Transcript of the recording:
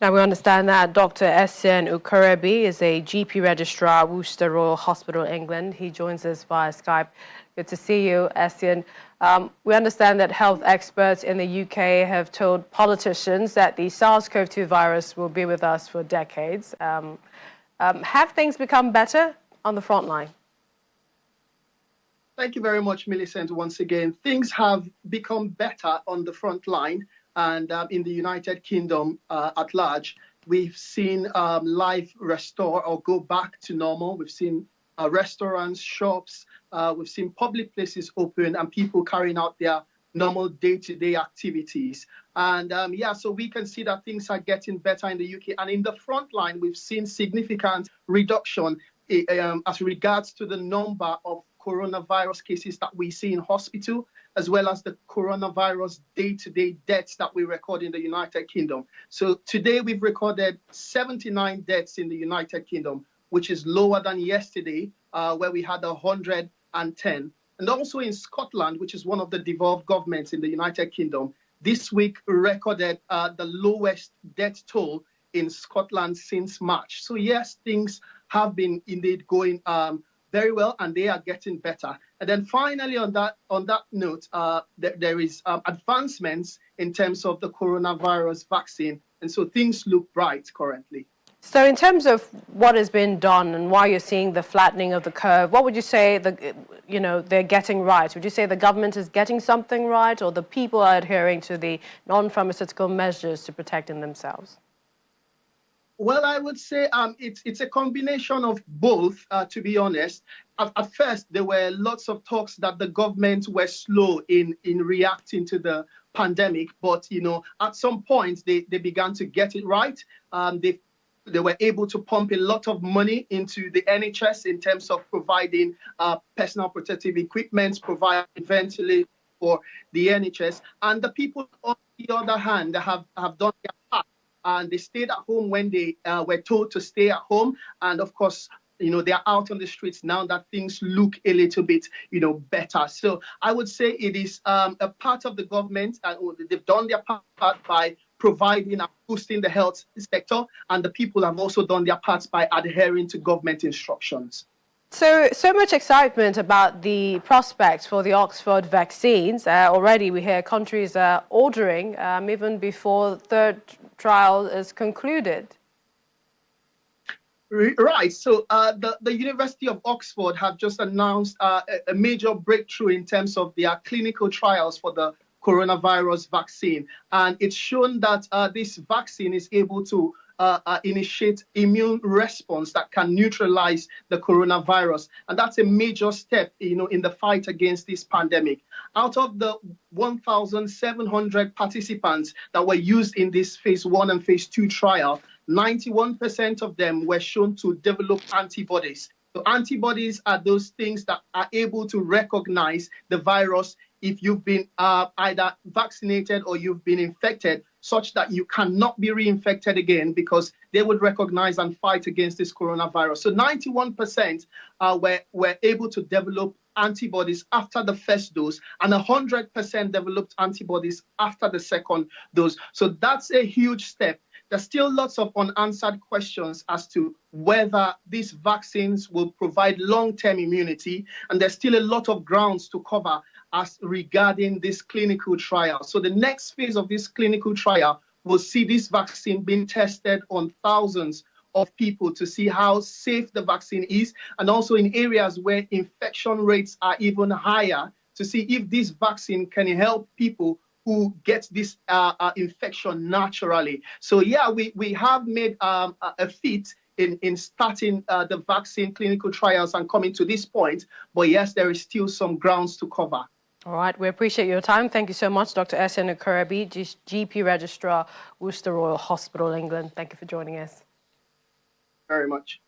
Now, we understand that Dr. Essien Ukorobi is a GP registrar at Worcester Royal Hospital, England. He joins us via Skype. Good to see you, Essien. We understand that health experts in the UK have told politicians that the SARS-CoV-2 virus will be with us for decades. Have things become better on the front line? Thank you very much, Millicent. Once again, things have become better on the front line. And in the United Kingdom at large, we've seen life restore or go back to normal. We've seen restaurants, shops, we've seen public places open and people carrying out their normal day-to-day activities. And so we can see that things are getting better in the UK. And in the front line, we've seen significant reduction as regards to the number of coronavirus cases that we see in hospital, as well as the coronavirus day-to-day deaths that we record in the United Kingdom. So today we've recorded 79 deaths in the United Kingdom, which is lower than yesterday, where we had 110. And also in Scotland, which is one of the devolved governments in the United Kingdom, this week recorded the lowest death toll in Scotland since March. So yes, things have been indeed going very well, and they are getting better. And then finally, on that note, there is advancements in terms of the coronavirus vaccine, and so things look bright currently. So in terms of what has been done and why you're seeing the flattening of the curve, what would you say they're getting right? Would you say the government is getting something right, or the people are adhering to the non-pharmaceutical measures to protecting themselves? Well, I would say it's a combination of both, to be honest. At first, there were lots of talks that the government were slow in reacting to the pandemic. But, at some point, they began to get it right. They were able to pump a lot of money into the NHS in terms of providing personal protective equipment, providing ventilators for the NHS. And the people, on the other hand, have done their part. And they stayed at home when they were told to stay at home. And of course, they are out on the streets now that things look a little bit, better. So I would say it is a part of the government, and they've done their part by providing and boosting the health sector. And the people have also done their parts by adhering to government instructions. So much excitement about the prospects for the Oxford vaccines. Already we hear countries are ordering even before the third trial is concluded. Right. So the University of Oxford have just announced a major breakthrough in terms of their clinical trials for the coronavirus vaccine. And it's shown that this vaccine is able to initiate immune response that can neutralize the coronavirus. And that's a major step, in the fight against this pandemic. Out of the 1,700 participants that were used in this phase 1 and phase 2 trial, 91% of them were shown to develop antibodies. So antibodies are those things that are able to recognize the virus if you've been either vaccinated or you've been infected, such that you cannot be reinfected again, because they would recognize and fight against this coronavirus. So 91% were able to develop antibodies after the first dose, and 100% developed antibodies after the second dose. So that's a huge step. There's still lots of unanswered questions as to whether these vaccines will provide long-term immunity, and there's still a lot of grounds to cover as regarding this clinical trial. So the next phase of this clinical trial will see this vaccine being tested on thousands of people to see how safe the vaccine is, and also in areas where infection rates are even higher, to see if this vaccine can help people who get this infection naturally. So yeah, we have made a feat in starting the vaccine clinical trials and coming to this point. But yes, there is still some grounds to cover. All right, we appreciate your time. Thank you so much, Dr. Essien Ukorobi, GP Registrar, Worcester Royal Hospital, England. Thank you for joining us. Very much.